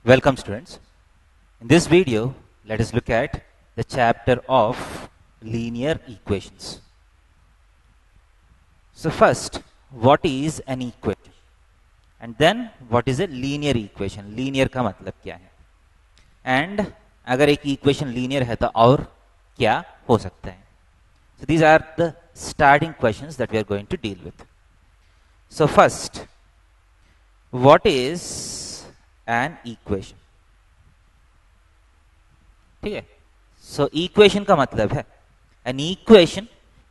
Welcome students. In this video, let us look at the chapter of linear equations. So first, what is an equation? And then what is a linear equation? Linear का मतलब क्या है? And अगर एक equation linear है तो और क्या हो सकता है? So these are the starting questions that we are going to deal with. So first, what is an equation? ठीक है, सो इक्वेशन का मतलब है an equation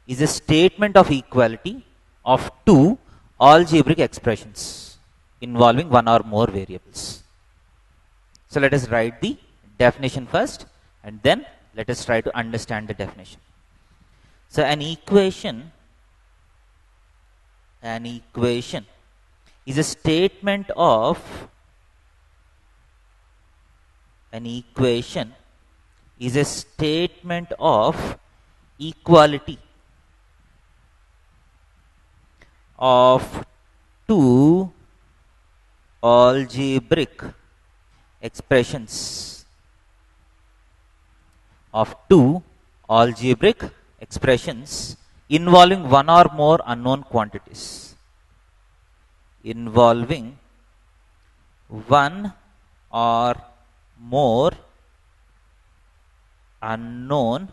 is a statement of equality of two algebraic expressions involving one or more variables. So let us write the definition first and then let us try to understand the definition. So an equation is a statement of equality of two algebraic expressions involving one or more unknown quantities. Involving one or more unknown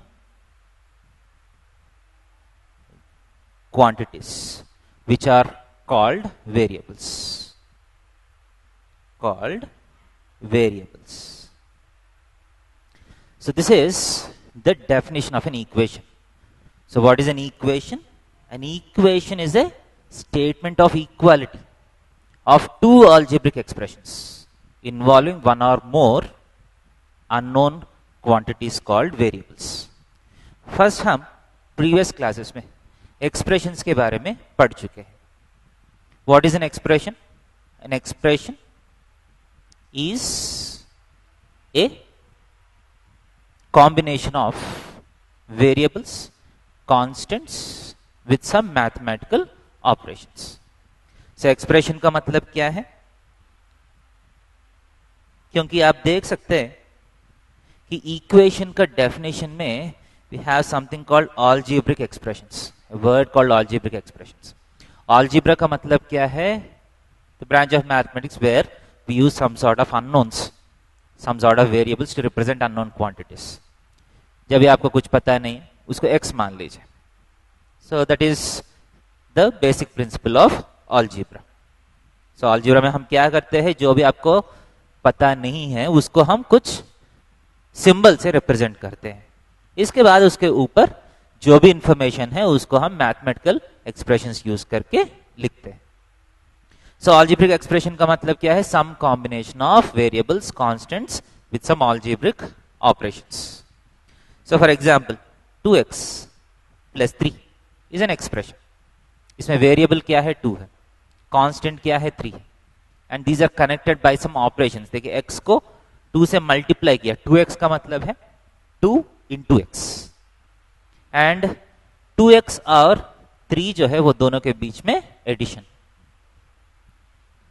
quantities, which are called variables. So this is the definition of an equation. So what is an equation? An equation is a statement of equality of two algebraic expressions involving one or more unknown quantities called variables. First हम previous classes में expressions के बारे में पढ़ चुके हैं. What is an expression? An expression is a combination of variables, constants with some mathematical operations. So expression का मतलब क्या है? क्योंकि आप देख सकते हैं कि इक्वेशन का डेफिनेशन में we have something called algebraic expressions, a word called algebraic expressions. Algebra का मतलब क्या है? The branch of mathematics where we use some sort of unknowns, some sort of variables to represent unknown quantities. जब भी आपको कुछ पता नहीं उसको x मान लीजिए. So that is the basic principle of algebra. So algebra में हम क्या करते हैं? जो भी आपको पता नहीं है उसको हम कुछ सिंबल से रिप्रेजेंट करते हैं. इसके बाद उसके ऊपर जो भी इंफॉर्मेशन है उसको हम मैथमेटिकल एक्सप्रेशंस यूज करके लिखते हैं. सो algebraic एक्सप्रेशन का मतलब क्या है? Some combination of variables, constants with some algebraic operations. So for example 2x + 3 is an expression. इसमें वेरिएबल क्या है? 2 है. कांस्टेंट क्या है? 3 है. And these are connected by some operations. देखिए x को 2 से मल्टीप्लाई किया. 2x का मतलब है 2 × x. एंड 2x और 3 जो है वो दोनों के बीच में addition.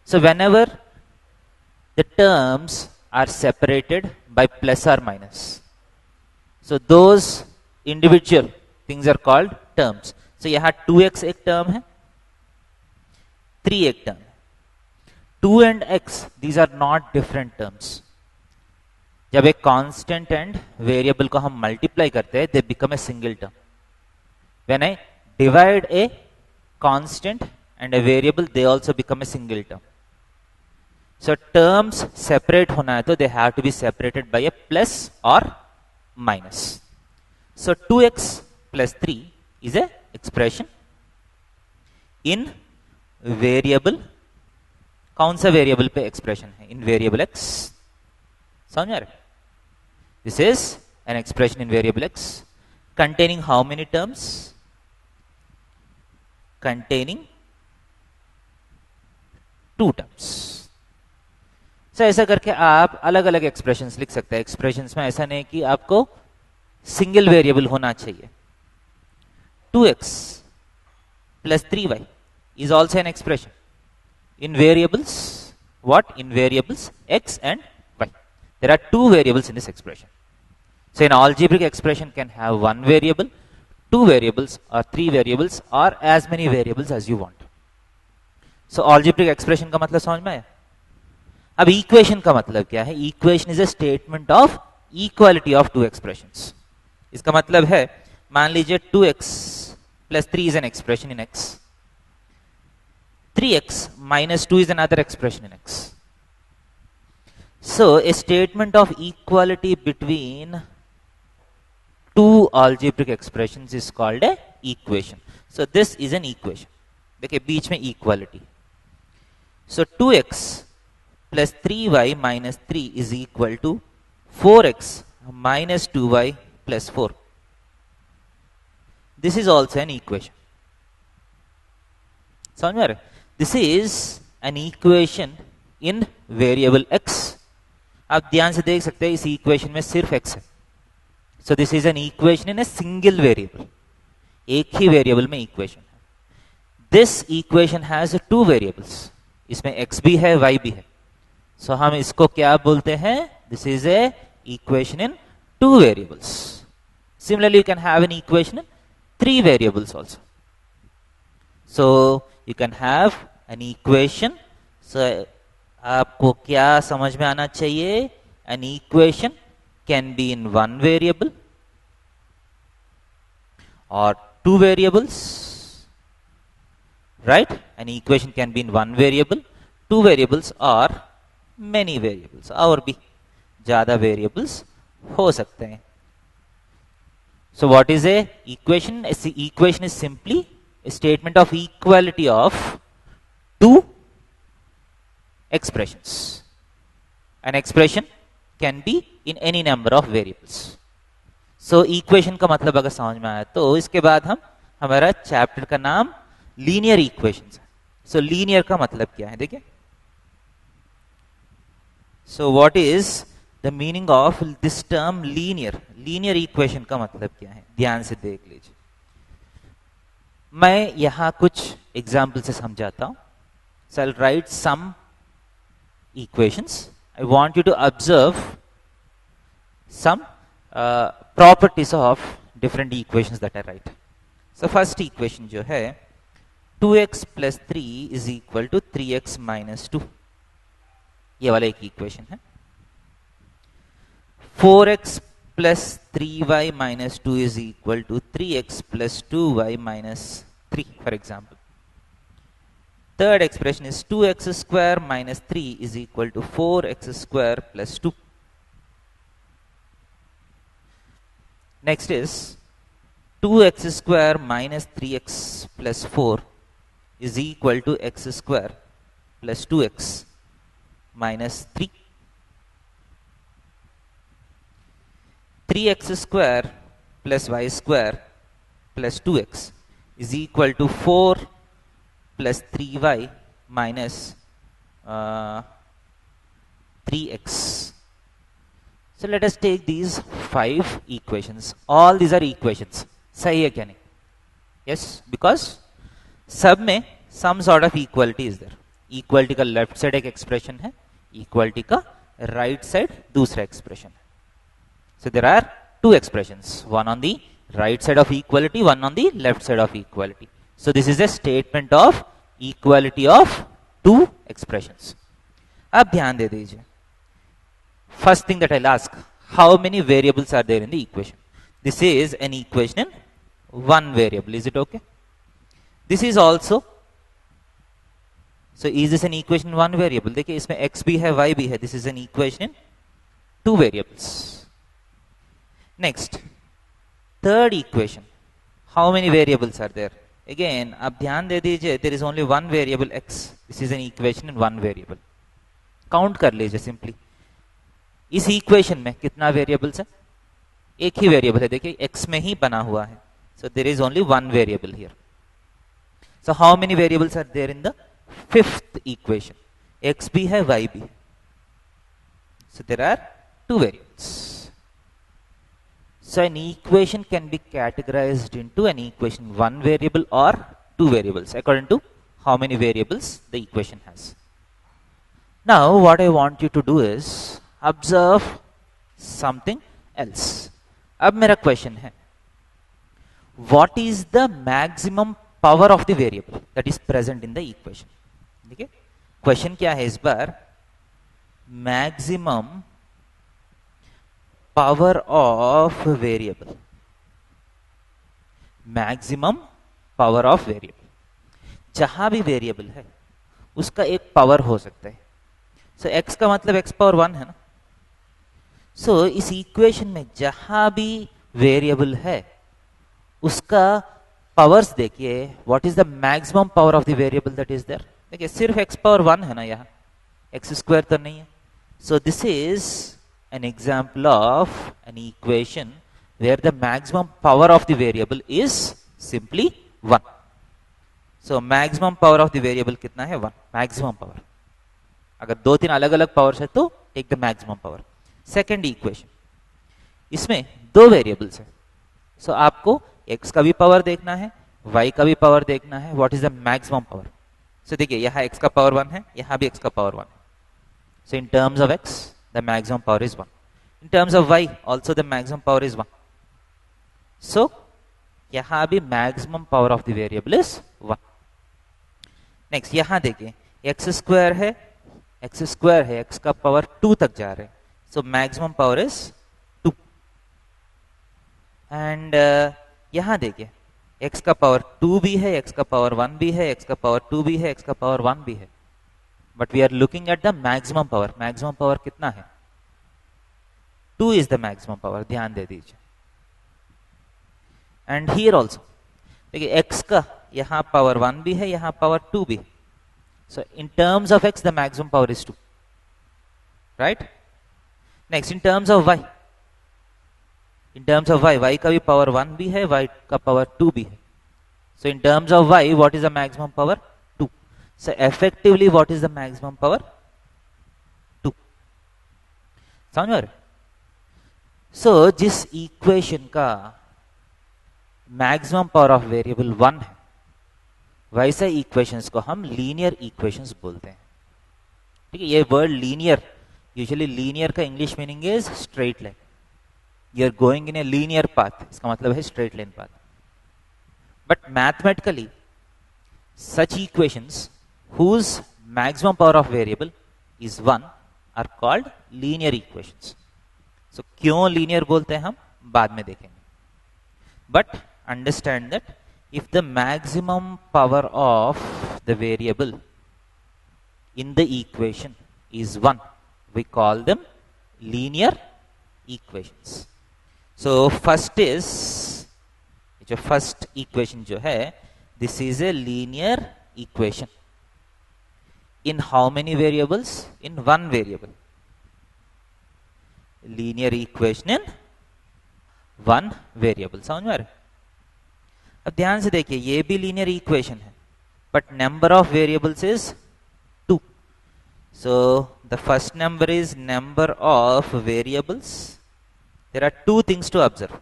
So whenever the terms are separated by plus or minus, so those individual things are called terms. So यहाँ 2x एक टर्म है, 3 एक टर्म है. 2 and x, these are not different terms. जब एक कांस्टेंट एंड वेरिएबल को हम multiply करते हैं, they become a single term. When I divide a constant and a variable, they also become a single term. So terms separate होना है तो they have to be separated by a plus और minus. So 2x + 3 is an expression in variable. कौन सा variable पे expression है? In variable x. समझ आ रहे? This is an expression in variable x containing how many terms? Containing 2 terms. So ऐसा करके आप अलग अलग एक्सप्रेशंस लिख सकते हैं. एक्सप्रेशंस में ऐसा नहीं कि आपको सिंगल वेरिएबल होना चाहिए. 2x + 3y is also an expression in variables. What? In variables x and y. There are two variables in this expression. So an algebraic expression can have one variable, two variables, or three variables, or as many variables as you want. So algebraic expression का मतलब समझ में आया? अब equation का मतलब क्या है? Equation is a statement of equality of two expressions. इसका मतलब है, मान लीजिए 2x plus 3 is an expression in x. 3x minus 2 is another expression in x. So a statement of equality between two algebraic expressions is called a equation. So this is an equation. देखिए बीच में equality. So 2x plus 3y minus 3 is equal to 4x minus 2y plus 4. This is also an equation. समझ में आ रहा है? This is an equation in variable x. आप ध्यान से देख सकते हैं इस इक्वेशन में सिर्फ x है. So this is an equation in a single variable. एक ही वेरिएबल में इक्वेशन है. This equation has two variables. इसमें x भी है, y भी है. So हम इसको क्या बोलते हैं? This is a equation in two variables. Similarly, you can have an equation in three variables also. So you can have an equation. So आपको क्या समझ में आना चाहिए? An equation can be in one variable or two variables, right? An equation can be in one variable, two variables, or many variables. और भी ज्यादा variables हो सकते हैं. So what is a equation? Equation is simply a statement of equality of two expressions. An expression can be in any number of variables. So equation का मतलब अगर समझ में आया तो इसके बाद हमारा चैप्टर का नाम लीनियर इक्वेशंस है. So लीनियर का मतलब क्या है देखिए. So what is the meaning of this term linear? Linear equation का मतलब क्या है? ध्यान से देख लीजिए. मैं यहां कुछ एग्जाम्पल से समझाता हूं. So I'll write some equations. I want you to observe some properties of different equations that I write. So first equation जो है 2x plus 3 is equal to 3x minus 2. ये वाला एक इक्वेशन है. 4x plus 3y minus 2 is equal to 3x plus 2y minus 3, for example. Third expression is 2x square minus 3 is equal to 4x square plus 2. Next is 2x square minus 3x plus 4 is equal to x square plus 2x minus 3. 3x square plus y square plus 2x is equal to 4 plus 3y minus 3x. So let us take these 5 equations. All these are equations. सही है क्या नहीं? Yes, because सब में some sort of equality is there. Equality का left side एक expression है, equality का right side दूसरा expression है. So there are two expressions, one on the right side of equality, one on the left side of equality. So this is a statement of equality of two expressions. अब ध्यान दे दीजिए. First thing that I'll ask, how many variables are there in the equation? This is an equation in one variable. Is it okay? This is also. So is this an equation in one variable? देखिए इसमें x भी है, y भी है. This is an equation in two variables. Next, third equation. How many variables are there? Again, आप ध्यान दे दीजिए. There is only one variable x. This is an equation in one variable. Count कर लीजिए simply. इस equation में कितना variables है? एक ही वेरिएबल है. देखिए x में ही बना हुआ है. So there is only one variable here. So how many variables are there in the fifth equation? x भी है, y भी है. So there are two variables. So an equation can be categorized into an equation one variable or two variables according to how many variables the equation has. Now what I want you to do is, observe something else. अब मेरा question है, what is the maximum power of the variable that is present in the equation? ठीक है, question क्या है इस बार, maximum power of variable, maximum power of variable, जहां भी वेरिएबल है उसका एक पावर हो सकता है. सो x का मतलब x पावर 1 है ना. सो इस इक्वेशन में जहां भी वेरिएबल है उसका पावर्स देखिए, what is the maximum power of the variable that is there. देखिए सिर्फ x पावर 1 है ना, यहाँ x स्क्वायर तो नहीं है. So this is an example of an equation where the maximum power of the variable is simply 1. So maximum power of the variable कितना है, 1 मैक्सिमम पावर. अगर 2-3 अलग अलग पावर्स है तो take the maximum power. Second equation, इसमें 2 variables है. सो आपको x का भी पावर देखना है, y का भी पावर देखना है. What is the maximum power? So देखिए यहाँ x का पावर 1 है, यहाँ भी x का पावर 1 है. So in terms of x the maximum power is 1. In terms of y also the maximum power is 1. So यहाँ भी maximum power of the variable is 1. Next यहाँ देखिए x स्क्वायर है, x का power 2 तक जा रहे हैं. So maximum power is 2. And यहां देखिए x का पावर 2 भी है, x का पावर 1 भी है, x का पावर 2 भी है, x का पावर 1 भी है. But we are looking at the maximum power. Maximum power कितना है, 2 इज द मैक्सिमम पावर, ध्यान दे दीजिए. एंड हियर ऑल्सो देखिए x का यहां पावर 1 भी है, यहां पावर 2 भी है. So in terms of x, the maximum power is 2, right? Next, in terms of y, y का भी पावर 1 भी है, y का पावर 2 भी है. So in terms of y, what is the maximum power? 2. So effectively, what is the maximum power? 2. समझ में? So जिस इक्वेशन का मैक्सिमम पावर ऑफ वेरिएबल 1 है, वैसे इक्वेशंस को हम लीनियर इक्वेशंस बोलते हैं. ठीक है, ये वर्ड लीनियर, यूजुअली लीनियर का English meaning is straight line. You are going in a linear path, इसका मतलब है straight line path. But mathematically such equations whose maximum power of variable is 1 are called linear equations. So क्यों linear बोलते हैं हम बाद में देखेंगे. But understand that if the maximum power of the variable in the equation is 1, we call them linear equations. So first is, जो first equation जो है, this is a linear equation. In how many variables? In 1 variable. Linear equation in 1 variable. समझ में आ रहा है? अब ध्यान से देखिए, ये भी लीनियर इक्वेशन है, but number of variables is 2. So the first number is number of variables. There are 2 things to observe,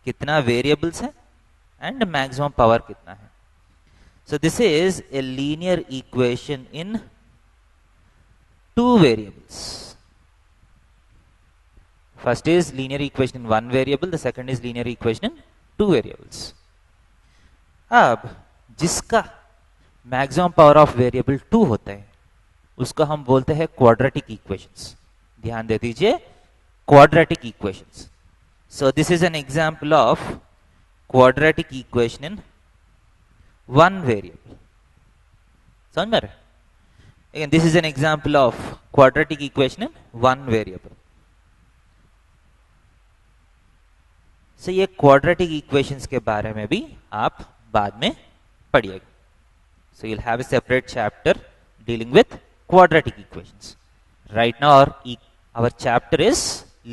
कितना वेरिएबल्स है एंड मैक्सिमम पावर कितना है. So this is a linear equation in 2 variables. First is linear equation in 1 variable, the second is linear equation in 2 variables. अब जिसका maximum power of variable 2 होता है उसको हम बोलते हैं क्वाड्रेटिक इक्वेशंस. ध्यान दे दीजिए, quadratic equations. So this is an example of quadratic equation in 1 variable. समझ में आ रहा है? Again this is an example of quadratic equation in 1 variable. So ये क्वाड्रेटिक इक्वेशंस के बारे में भी आप बाद में पढ़िएगा. सो you'll have a separate chapter dealing with quadratic equations. Right now our chapter is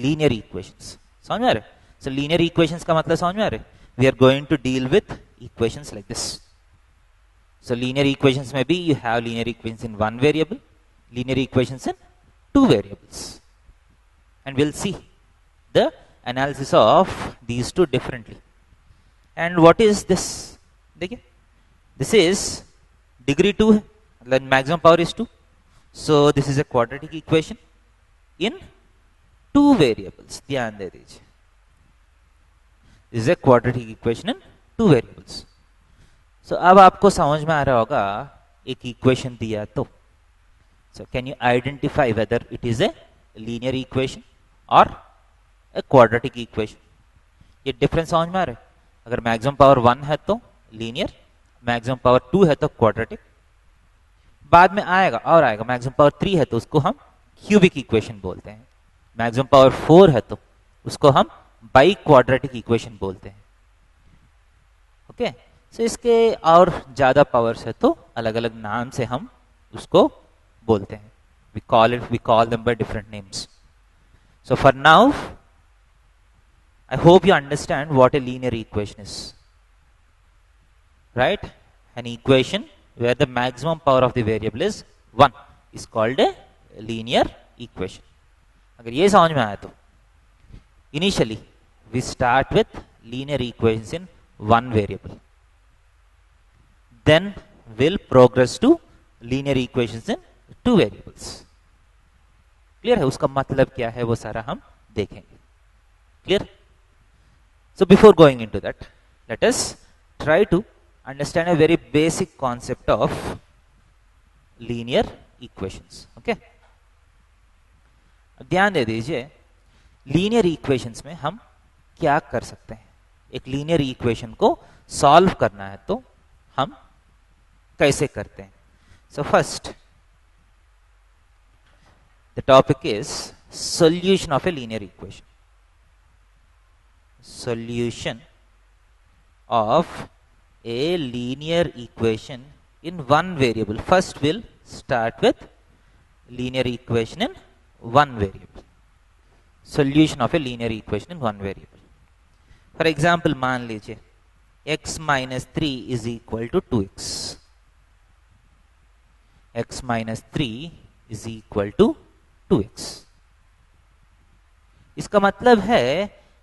linear equations. समझ में आ रहे? So linear equations का मतलब समझ में आ रहे? We are going to deal with equations like this. So linear equations में भी you have linear equations in 1 variable, linear equations in 2 variables, and we'll see the analysis of these two differently. And what is this? देखिए, this is degree 2 है, maximum power is 2. So this is a quadratic equation in two variables, ध्यान दे दीजिए, is a quadratic equation in two variables. So अब आपको समझ में आ रहा होगा, एक इक्वेशन दिया तो so can you identify whether it is a linear equation और ए क्वाड्रेटिक इक्वेशन। ये डिफरेंस समझ में आ रहा है? अगर मैक्सिमम पावर 1 है तो लीनियर, मैक्सिमम पावर 2 है तो क्वाड्रेटिक, बाद में आएगा और आएगा, मैक्सिमम पावर 3 है तो उसको हम क्यूबिक इक्वेशन बोलते हैं, मैक्सिमम पावर 4 है तो उसको हम बाई क्वाड्रेटिक इक्वेशन बोलते हैं। ओके, सो इसके और ज्यादा पावर्स है तो अलग अलग नाम से हम उसको बोलते हैं, we call them by different names. So for now I hope you understand what a linear equation is, right? An equation where the maximum power of the variable is 1 is called a linear equation. अगर ये समझ में आया तो initially we start with linear equations in one variable, then we'll progress to linear equations in two variables. Clear है? उसका मतलब क्या है वो सारा हम देखेंगे। Clear? So before going into that, let us try to understand a very basic concept of linear equations. Okay? ध्यान दे दीजिए, लीनियर इक्वेशंस में हम क्या कर सकते हैं। एक लीनियर इक्वेशन को सॉल्व करना है तो हम कैसे करते हैं। So first the topic is solution of A linear equation. Solution of a linear equation in one variable. First we'll start with linear equation in one variable. Solution of a linear equation in one variable. For example, मान लीजिए x minus 3 is equal to 2x. x minus 3 is equal to 2x. इसका मतलब है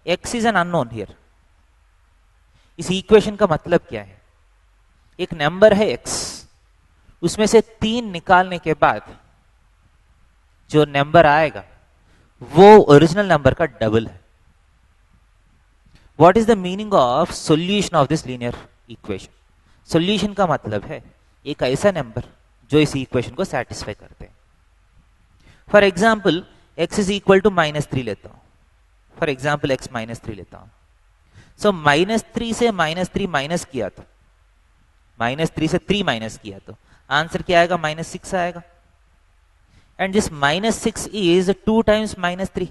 x is an unknown here. इस equation का मतलब क्या है? एक नंबर है x, उसमें से 3 निकालने के बाद जो नंबर आएगा वो ओरिजिनल नंबर का डबल है। What is the meaning of solution of this linear equation? Solution का मतलब है एक ऐसा नंबर जो इस इक्वेशन को सेटिस्फाई करते हैं। For example x is equal to -3 लेता हूं, फॉर एग्जाम्पल x -3 लेता हूं। सो -3 से -3 माइनस किया तो, -3 से 3 माइनस किया तो आंसर क्या आएगा? -6 आएगा। And this -6 is 2 times -3।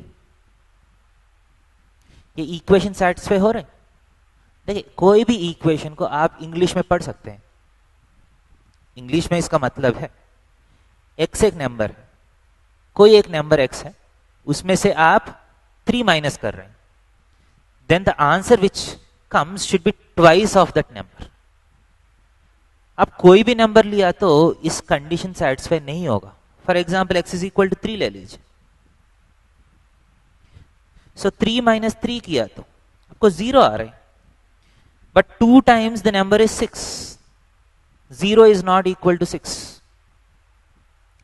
ये इक्वेशन सेटिस्फाई हो रहे हैं? देखिए, कोई भी इक्वेशन को आप इंग्लिश में पढ़ सकते हैं। इंग्लिश में इसका मतलब है x एक नंबर है, कोई एक नंबर x है, उसमें से आप 3 माइनस कर रहे हैं, then the answer which comes should be twice of that number. अब कोई भी नंबर लिया तो इस कंडीशन सेटिस्फाई नहीं होगा। For example x is equal to 3 ले लीजिए। सो 3 माइनस 3 किया तो आपको 0 आ रहा है, but 2 times the number is 6। 0 is not equal to 6।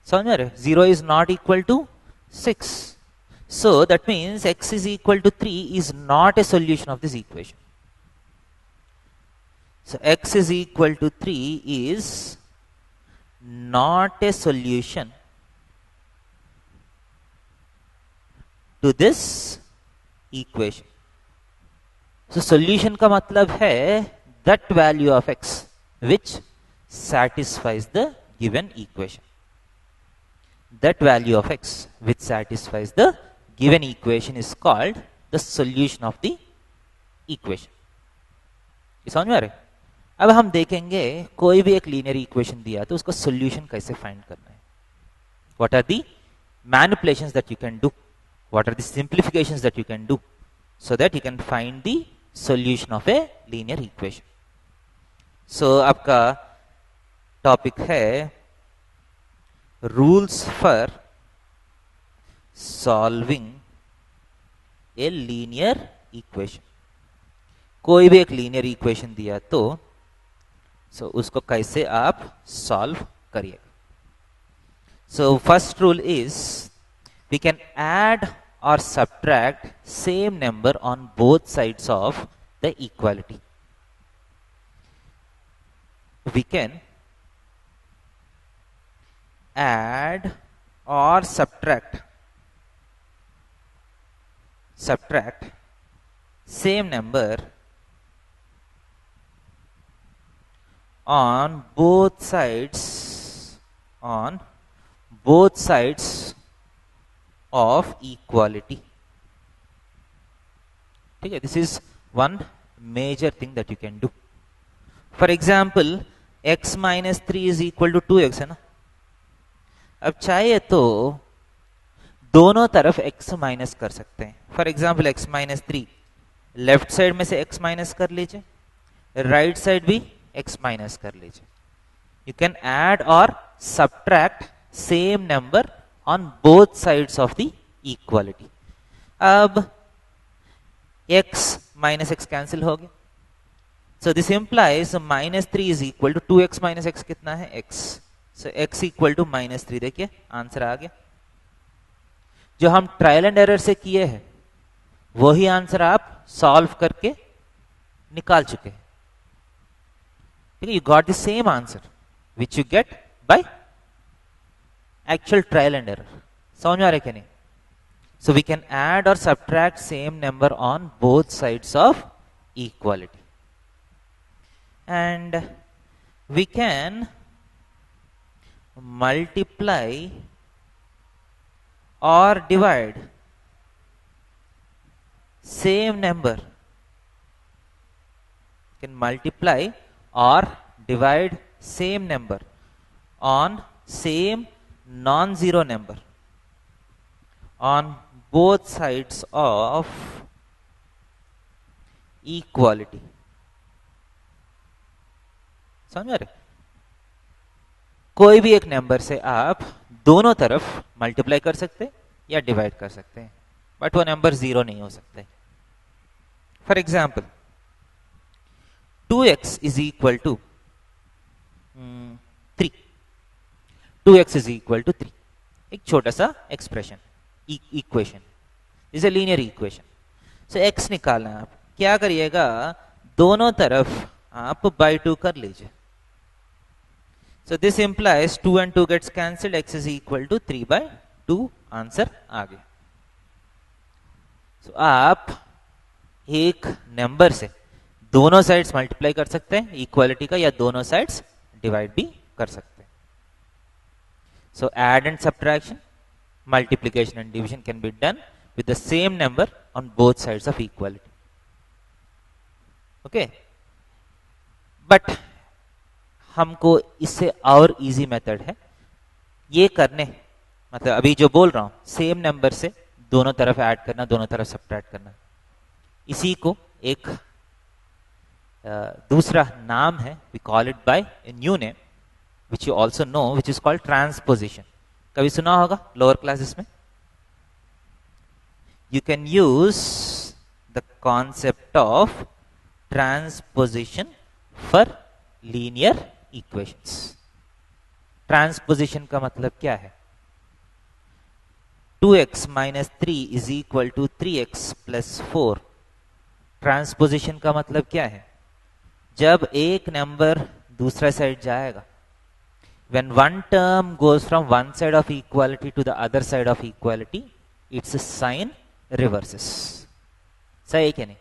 समझ रहे? 0 is not equal to 6. So that means x is equal to 3 is not a solution of this equation. So x is equal to 3 is not a solution to this equation. So solution का मतलब है that value of x which satisfies the given equation. That value of x which satisfies the given equation is called the solution of the equation. समझ में आ रहा है? अब हम देखेंगे कोई भी एक लीनियर इक्वेशन दिया तो उसका सॉल्यूशन कैसे फाइंड करना है। What are the manipulations that you can do? What are the simplifications that you can do so that you can find the solution of a linear equation? So आपका topic है rules for solving a linear equation. कोई भी एक linear equation दिया तो उसको कैसे आप सॉल्व करिएगा। So first rule is we can add or subtract same number on both sides of the equality. We can add or subtract same number on both sides of equality. Okay, this is one major thing that you can do. For example, x minus 3 is equal to 2x है ना. अब चाहे तो दोनों तरफ x minus कर सकते हैं. For example x minus 3 left side में से x माइनस कर लीजिए, राइट साइड भी x माइनस कर लीजिए. यू कैन ऐड और subtract same number on both sides of the equality. अब x माइनस x कैंसिल हो गया. So this implies minus 3 is equal to 2x minus x कितना है x. So x equal to minus 3. देखिए answer आ गया. जो हम ट्रायल एंड एरर से किए हैं वही आंसर आप सॉल्व करके निकाल चुके हैं. ठीक है, you got the same answer which you get by actual trial and error. समझ में आ रहा है क्या नहीं? सो वी कैन ऐड और subtract same number on both sides of equality. And we can multiply or divide same number. Can multiply or divide same number on same non-zero number on both sides of equality. समझ रहे? कोई भी एक number से आप दोनों तरफ multiply कर सकते हैं या डिवाइड कर सकते हैं, बट वो नंबर जीरो नहीं हो सकते. For example 2x is equal to 3. 2x is equal to 3 एक छोटा सा expression, equation is a linear equation. So x निकालना है. आप क्या करिएगा, दोनों तरफ आप बाई 2 कर लीजिए. So this implies 2 and 2 gets cancelled, x is equal to 3 by 2. Answer आ गया. So आप एक नंबर से दोनों साइड्स मल्टीप्लाई कर सकते हैं इक्वालिटी का, या दोनों साइड्स डिवाइड भी कर सकते हैं. So add and subtraction, multiplication and division can be done with the same number on both sides of equality. Okay, but हमको इससे और इजी मेथड है ये करने, मतलब अभी जो बोल रहा हूं सेम नंबर से दोनों तरफ ऐड करना, दोनों तरफ सब्ट्रैक्ट करना. इसी को एक दूसरा नाम है, we call it by a new name which you also know, which is called transposition. कभी सुना होगा लोअर क्लासेस में. You can use the concept of transposition for linear equations. Transposition का मतलब क्या है? 2x minus 3 is equal to 3x plus 4. Transposition का मतलब क्या है? जब एक नंबर दूसरा साइड जाएगा, when one term goes from one side of equality to the other side of equality, its sign reverses. सही है क्या नहीं?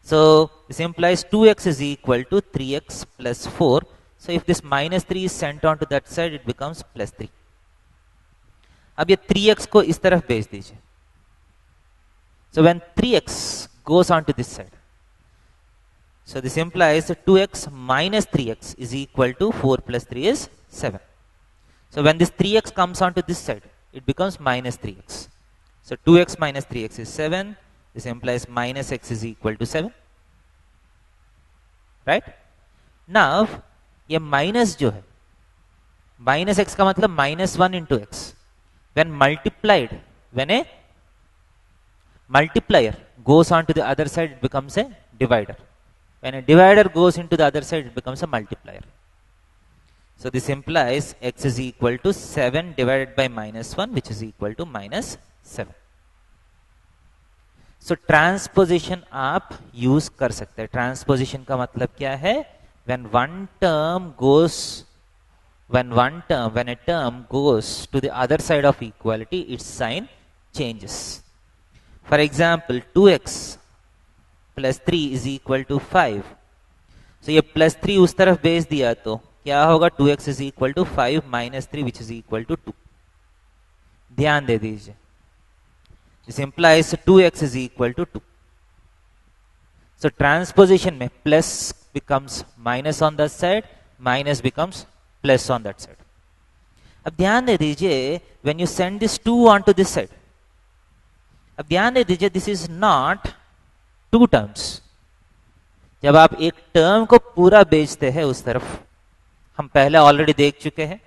So this implies 2x is equal to 3x plus 4. So if this minus 3 is sent on to that side, it becomes plus 3. अब ये 3x को इस तरफ भेज दीजिए. So when 3x goes on to this side, so this implies 2x minus 3x is equal to 4 plus 3 is 7. So when this 3x comes on to this side, it becomes minus 3x. So 2x minus 3x is 7. This implies minus x is equal to 7. Right? Now, ये minus जो है, minus x का मतलब minus 1 into x. When multiplied, when a multiplier goes on to the other side, it becomes a divider. When a divider goes into the other side, it becomes a multiplier. So this implies x is equal to 7 divided by minus 1, which is equal to minus 7. So transposition आप use कर सकते हैं. Transposition का मतलब क्या है? when a term goes to the other side of equality, its sign changes. For example, 2x plus 3 is equal to 5. So ये plus 3 उस तरफ भेज दिया तो क्या होगा? 2x is equal to 5 minus 3 which is equal to 2. ध्यान दे दीजिए. This implies 2x is equal to 2. So transposition में plus becomes minus on that side, minus becomes plus on that side. अब ध्यान दे दीजिए, when you send this 2 onto this side, अब ध्यान दे दीजिए, this is not two terms. जब आप एक टर्म को पूरा बेचते हैं उस तरफ, हम पहले ऑलरेडी देख चुके हैं,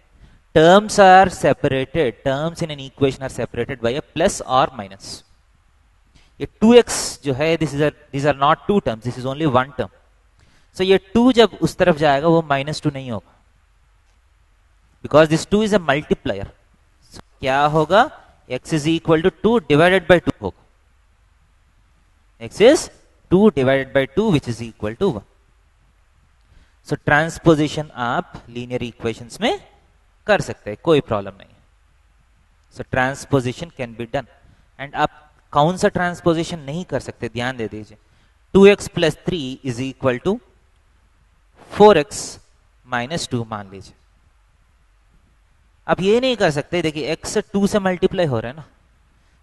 terms are separated, terms in an equation are separated by a plus or minus. ये 2x जो है, these are not two terms, this is only one term. So ये 2 जब उस तरफ जाएगा वो -2 नहीं होगा, because this 2 is a multiplier. So क्या होगा? x is equal to 2 divided by 2 होगा. x is 2 divided by 2 which is equal to 1. So transposition आप लीनियर इक्वेशंस में कर सकते हैं, कोई प्रॉब्लम नहीं. So transposition can be done. And आप कौन सा ट्रांसपोजिशन नहीं कर सकते? ध्यान दे दीजिए. 2x plus 3 is equal to 4x minus 2 मान लीजिए. आप ये नहीं कर सकते. देखिए x 2 से मल्टीप्लाई हो रहा है ना,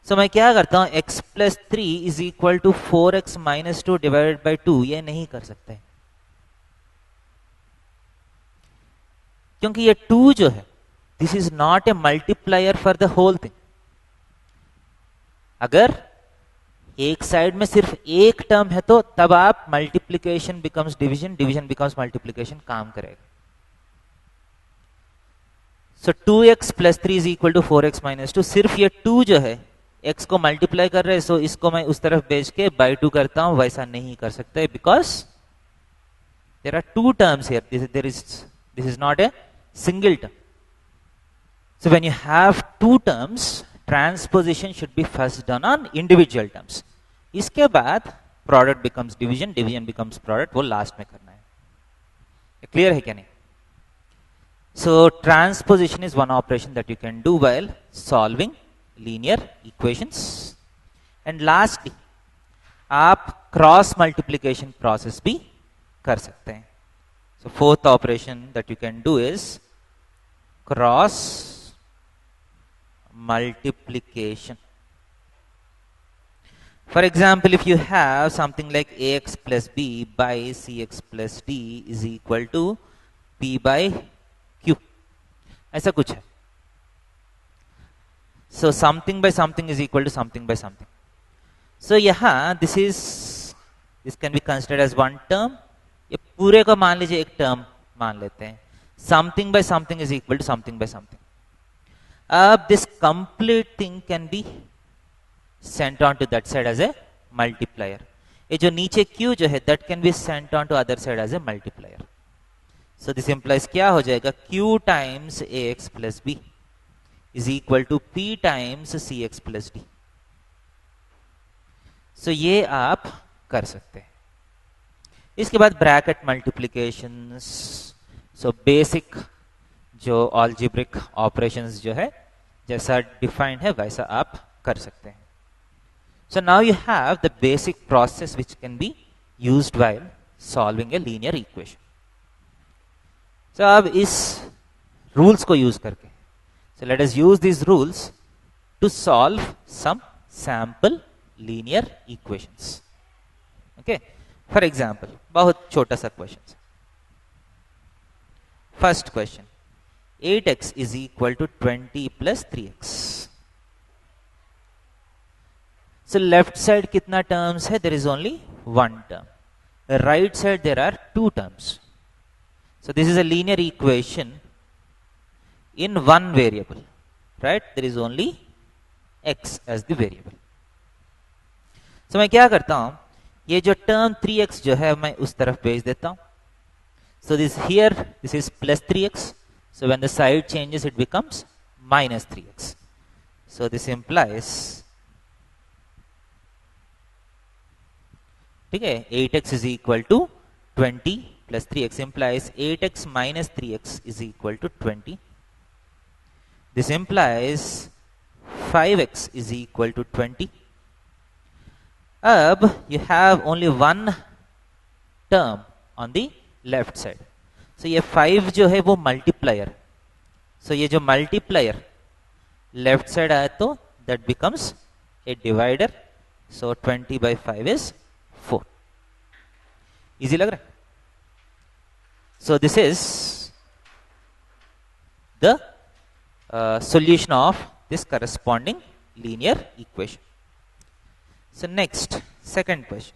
सो मैं क्या करता हूं, x plus 3 is equal to 4x minus 2 divided by 2. ये नहीं कर सकते क्योंकि ये 2 जो है, this is not a multiplier for the whole thing. अगर एक साइड में सिर्फ एक टर्म है तो तब आप multiplication becomes division, division becomes multiplication काम करेगा. सो 2x plus 3 is equal to 4x minus 2. सिर्फ ये 2 जो है x को मल्टीप्लाई कर रहे हैं, सो इसको मैं उस तरफ भेज के by 2 करता हूं. वैसा नहीं कर सकते because there are two terms here. This is not a single term. So when you have two terms, transposition should be first done on individual terms. इसके बाद product becomes division, division becomes product, वो last में करना है. Clear है क्या नहीं? So transposition is one operation that you can do while solving linear equations. And lastly, आप cross multiplication process भी कर सकते हैं. So fourth operation that you can do is cross multiplication. For example, if you have something like ax plus b by cx plus d is equal to p by q, ऐसा कुछ है. So something by something is equal to something by something. So यहाँ this can be considered as one term. ये पूरे को मान लीजिए एक टर्म मान लेते हैं. Something by something is equal to something by something. अब this complete thing can be sent on to that side as a multiplier. ये जो नीचे q जो है that can be sent on to other side as a multiplier. So this implies क्या हो जाएगा? q times ax plus b is equal to p times cx plus d. So ये आप कर सकते हैं. इसके बाद ब्रैकेट मल्टीप्लीकेशंस. सो बेसिक जो ऑलजेब्रिक ऑपरेशंस जो है जैसा डिफाइंड है वैसा आप कर सकते हैं. So now you have the basic process which can be used while solving a linear equation. So अब इस रूल्स को यूज करके, so let us use this rules to solve some sample linear equations. Okay, for example बहुत छोटा सा question. First question, 8x is equal to 20 plus 3x. So left side कितना terms है? There is only one term. Right side there are two terms. So this is a linear equation in one variable, right? There is only x as the variable. So मैं क्या करता हूं, ये जो term 3x जो है मैं उस तरफ भेज देता हूं. So this here, this is plus 3x. So when the side changes, it becomes minus 3x. So this implies ठीक है, 8x is equal to 20 plus 3x implies 8x minus 3x is equal to 20. This implies 5x is equal to 20. अब you have only one term on the left side. So ये 5 जो है वो multiplier, so ये जो multiplier left side आया तो that becomes a divider. So 20 by 5 is 4. Easy लग रहा है? So this is the solution of this corresponding linear equation. So next, second question.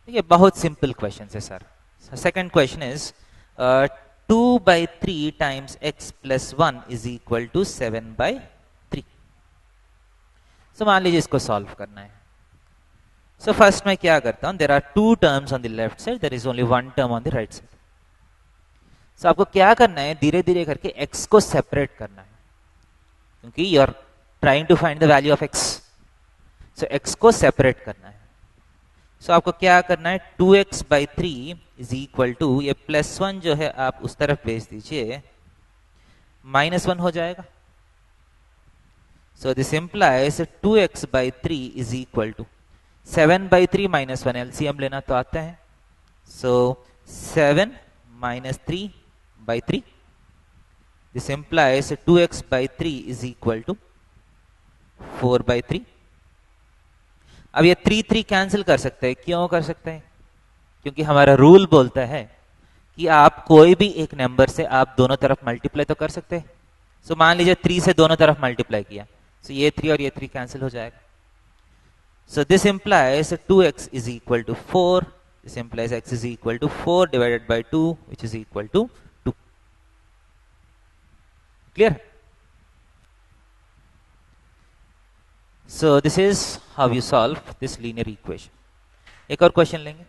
ये बहुत सिंपल क्वेश्चन है sir. Second question is 2 by 3 times x plus 1 is equal to 7 by 3. सो मान लीजिए इसको solve करना है. सो फर्स्ट मैं क्या करता हूं, there are 2 terms on the left side, there is only 1 term on the right side. So आपको क्या करना है, धीरे धीरे करके x को सेपरेट करना है, क्योंकि you are trying to find the value of x. So x को सेपरेट करना है. सो आपको क्या करना है, 2x by 3 is equal to, ये +1 जो है आप उस तरफ भेज दीजिए, -1 हो जाएगा. So this implies 2x by 3 is equal to 7 by 3 -1, LCM लेना तो आता है. सो 7 minus 3 by 3. This implies 2x by 3 is equal to 4 by 3. अब ये 3 कैंसिल कर सकते हैं. क्यों कर सकते हैं? क्योंकि हमारा रूल बोलता है कि आप कोई भी एक नंबर से आप दोनों तरफ मल्टीप्लाई तो कर सकते हैं. सो मान लीजिए 3 से दोनों तरफ मल्टीप्लाई किया, सो ये 3 और ये 3 कैंसिल हो जाएगा. So this implies 2x is equal to 4. This implies x is equal to 4 divided by 2, which is equal to 2. Clear? So this is how you solve this linear equation. एक और question लेंगे.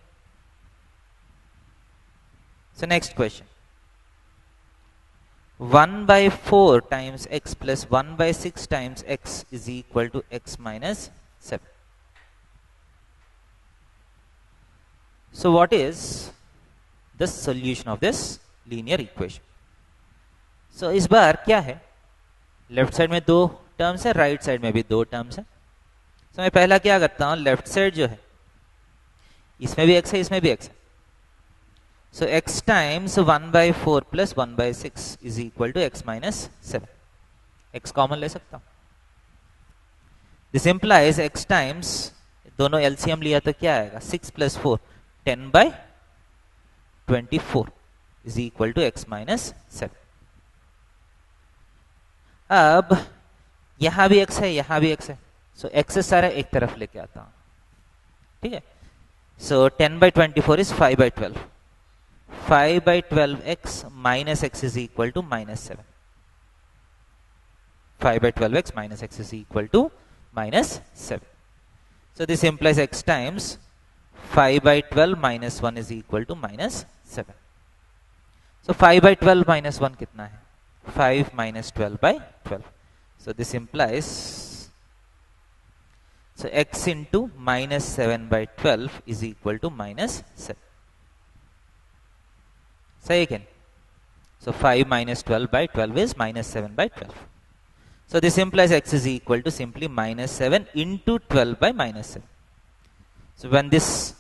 So next question. 1 by 4 times x plus 1 by 6 times x is equal to x minus 7. So what is the solution of this linear equation? So इस बार क्या है, left side में 2 terms है, right side में भी 2 terms है. तो मैं पहला क्या करता हूं, लेफ्ट साइड जो है इसमें भी x है, इसमें भी x है. सो x times 1 by 4 plus 1 by 6 is equal to x minus 7. x common ले सकता हूं. दिस इंप्लाइज x टाइम्स, दोनों एलसीएम लिया तो क्या आएगा, 6 plus 4 10 by 24 is equal to x minus 7. अब यहां भी x है, यहां भी x है, सो x सारा एक तरफ लेके आता हूं. ठीक है. सो 10 by 24 is 5 by 12. 5 by 12x minus x is equal to minus 7. 5 by 12x minus x is equal to minus 7. So this implies x times 5 by 12 minus 1 is equal to minus 7. So 5 by 12 minus 1 कितना है, 5 minus 12 by 12. So this implies, so x into minus 7 by 12 is equal to minus 7. Say again. So 5 minus 12 by 12 is minus 7 by 12. So this implies x is equal to simply minus 7 into 12 by minus 7. So when this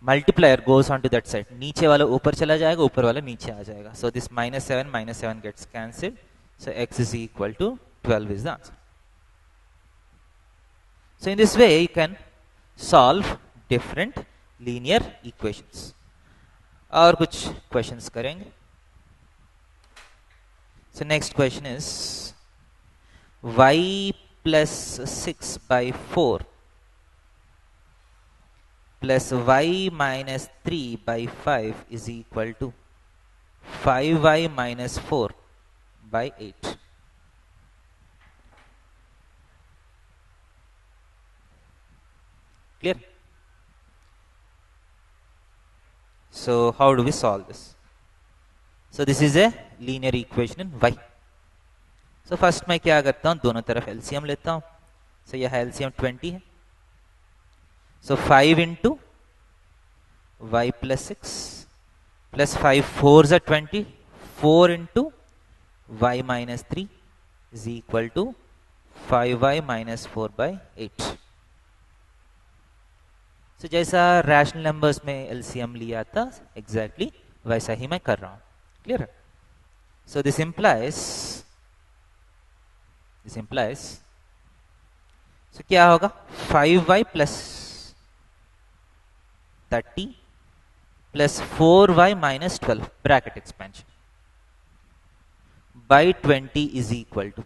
multiplier goes on to that side, नीचे वाला ऊपर चला जाएगा, ऊपर वाला नीचे आ जाएगा. So this minus 7 gets cancelled. So x is equal to 12 is the answer. So in this way you can solve different linear equations. और कुछ questions करेंगे. So next question is y plus 6 by 4 plus y minus 3 by 5 is equal to 5y minus 4 by 8. Clear? So how do we solve this? So this is a linear equation in y. So first मैं क्या करता हूँ, दोनों तरफ LCM लेता हूँ. सो यह LCM 20 है. So 5 into y plus 6 plus 5 4 ज़ा 20, 4 into y minus 3 is equal to 5y minus 4/8. So जैसा रैशनल नंबर्स में एलसीएम लिया था एग्जैक्टली वैसा ही मैं कर रहा हूं. क्लियर है? सो दिस इंप्लाइज सो क्या होगा 5y plus 30 plus 4y minus 12 bracket expansion by 20 is equal to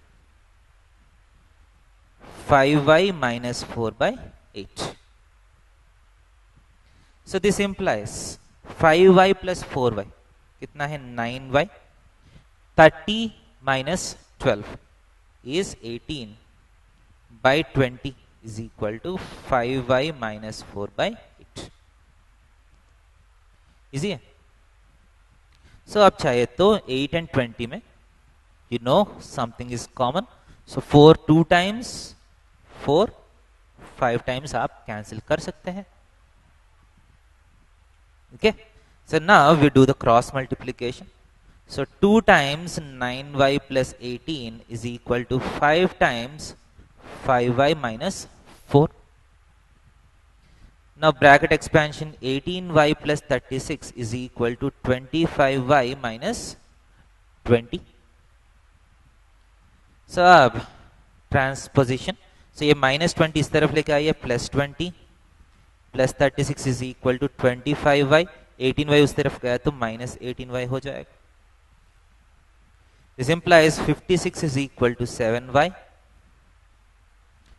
5y minus 4/8. So this implies 5y plus 4y कितना है 9y. 30 minus 12 is 18 by 20 is equal to 5y minus 4/8. Easy है. सो आप चाहे तो 8 and 20 में you know something is common. So 4 2 times 4 5 times आप cancel कर सकते हैं. Okay, so now we do the cross multiplication. So 2 times 9y plus 18 is equal to 5 times 5y minus 4. Now bracket expansion 18y plus 36 is equal to 25y minus 20. So अब transposition. So ये minus 20 इस तरफ लेके आइए plus 20 plus 36 is equal to 25y. 18y उस तरफ गया तो माइनस 18y हो जाएगा. This implies 56 is equal to 7y.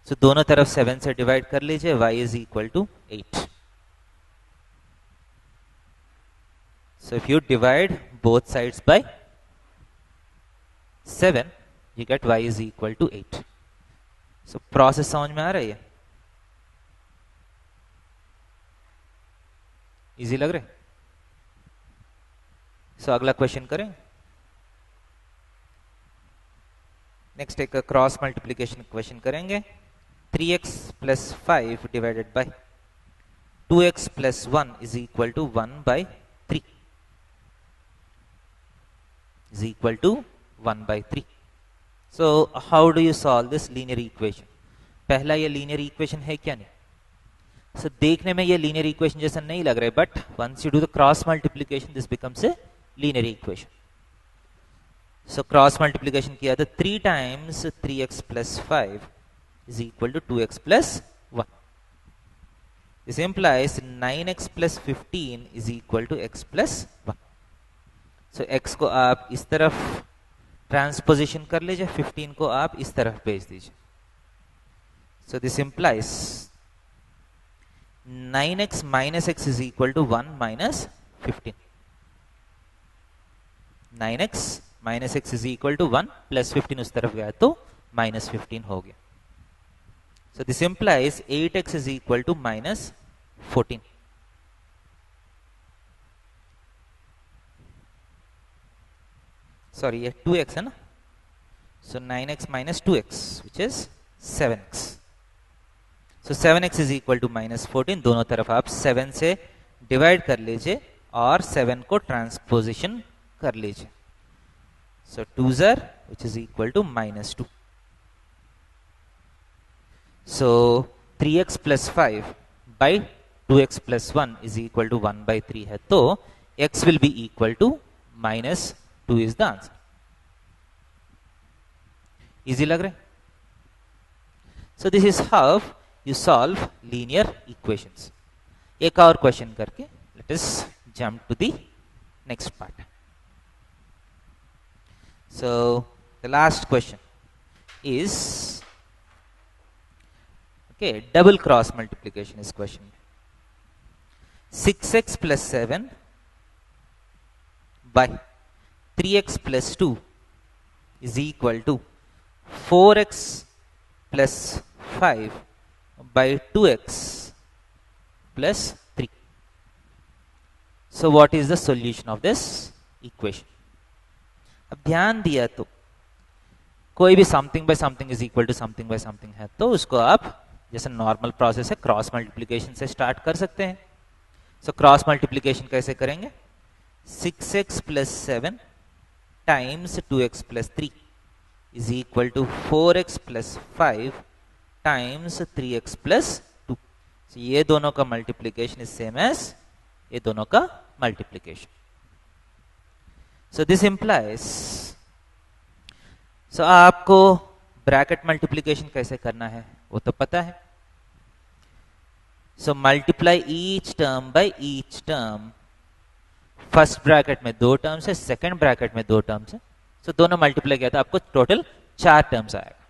So दोनों तरफ 7 से डिवाइड कर लीजिए. y is equal to 8. So if you divide both sides by 7 you get y is equal to 8. So process समझ में आ रही है? इजी लग रहा है? सो अगला क्वेश्चन करें. नेक्स्ट एक क्रॉस मल्टीप्लिकेशन क्वेश्चन करेंगे. 3x plus 5 divided by 2x plus 1 is equal to 1/3 is equal to 1/3. So how do you solve this linear equation? पहला ये लीनियर इक्वेशन है क्या? नहीं. So, देखने में ये लीनियर इक्वेशन जैसा नहीं लग रहा है, but once you do the cross multiplication this becomes a linear equation. So cross multiplication किया तो 3 times 3x plus 5 is equal to 2x plus 1. This implies 9x plus 15 is equal to x plus 1. So x को आप इस तरफ transposition कर लीजिए, 15 को आप इस तरफ भेज दीजिए. सो this implies 9x minus x is equal to 1 minus 15. 9x minus x is equal to 1 plus 15 उस तरफ गया तो minus 15 हो गया. So this implies 8x is equal to minus 14. Sorry, ये 2x है ना. So 9x minus 2x which is 7x. So 7x is equal to minus 14. दोनों तरफ आप 7 से डिवाइड कर लीजिए और 7 को ट्रांसपोजिशन कर लीजिए. So 2s are which is equal to minus 2. So 3x plus 5 by 2x plus 1 is equal to 1/3 है तो x will be equal to minus 2 is the answer. Easy लग रहा है? So this is how you solve linear equations. एक और question करके let us jump to the next part. So the last question is okay, double cross multiplication is question. 6x plus 7 by 3x plus 2 is equal to 4x plus 5 by 2x plus 3. So what is the solution of this equation? अब ध्यान दिया तो कोई भी something by something is equal to something by something है तो उसको आप जैसे नॉर्मल प्रोसेस है क्रॉस मल्टीप्लीकेशन से स्टार्ट कर सकते हैं. सो क्रॉस मल्टीप्लीकेशन कैसे करेंगे? 6x plus 7 times 2x plus 3 is equal to 4x plus 5 times 3x plus 2. so ये दोनों का मल्टीप्लीकेशन इज सेम एज ये दोनों का मल्टीप्लीकेशन. सो दिस इंप्लाइज, सो आपको ब्रैकेट मल्टीप्लीकेशन कैसे करना है वो तो पता है. So multiply each term by each term. First bracket में 2 टर्म्स है, सेकंड ब्रैकेट में 2 टर्म्स है. सो दोनों मल्टीप्लाई किया तो आपको टोटल 4 टर्म्स आएगा.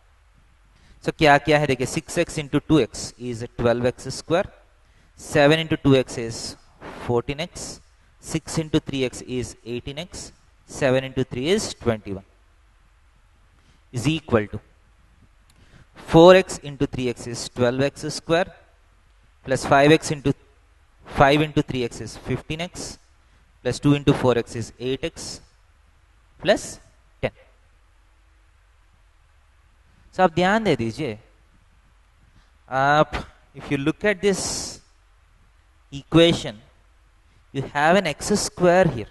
सो क्या क्या है देखिए, 6x into 2x is 12x square, 7 into 2x is 14x, 6 into 3x is 18x, 7 into 3 is 21 is equal to 4x into 3x is 12x square plus 5x into 5 into 3x is 15x plus 2 into 4x is 8x plus 10. So आप ध्यान दे दीजिए, आप if you look at this equation you have an x square here.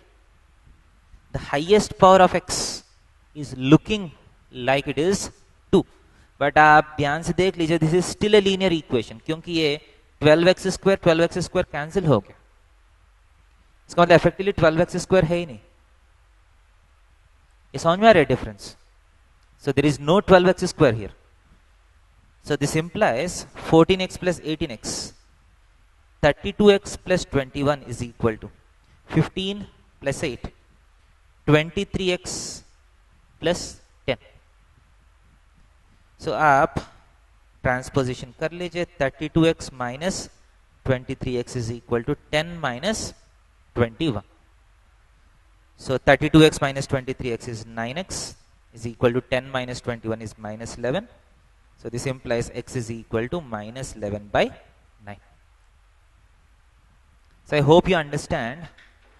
The highest power of x is looking like it is 2, but आप ध्यान से देख लीजिए this is still a linear equation क्योंकि ये 12x स्क्वायर कैंसिल हो गया. इसका मतलब इफेक्टिवली 12x स्क्वायर है ही नहीं. ये समझ में आ रहा है difference? So there is no 12x square here. So this implies 14x plus 18x, 32x plus 21 is equal to 15 plus 8, 23x plus 10. So आप ट्रांसपोजिशन कर लीजिए, 32x minus 23x is equal to 10 minus 21. So 32x minus 23x is 9x is equal to 10 minus 21 is minus 11. So this implies x is equal to minus 11 by 9. So I hope you understand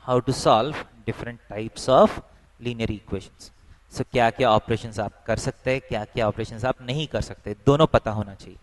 how to solve different types of linear equations. So क्या क्या operations आप कर सकते हैं, क्या क्या operations आप नहीं कर सकते, दोनों पता होना चाहिए.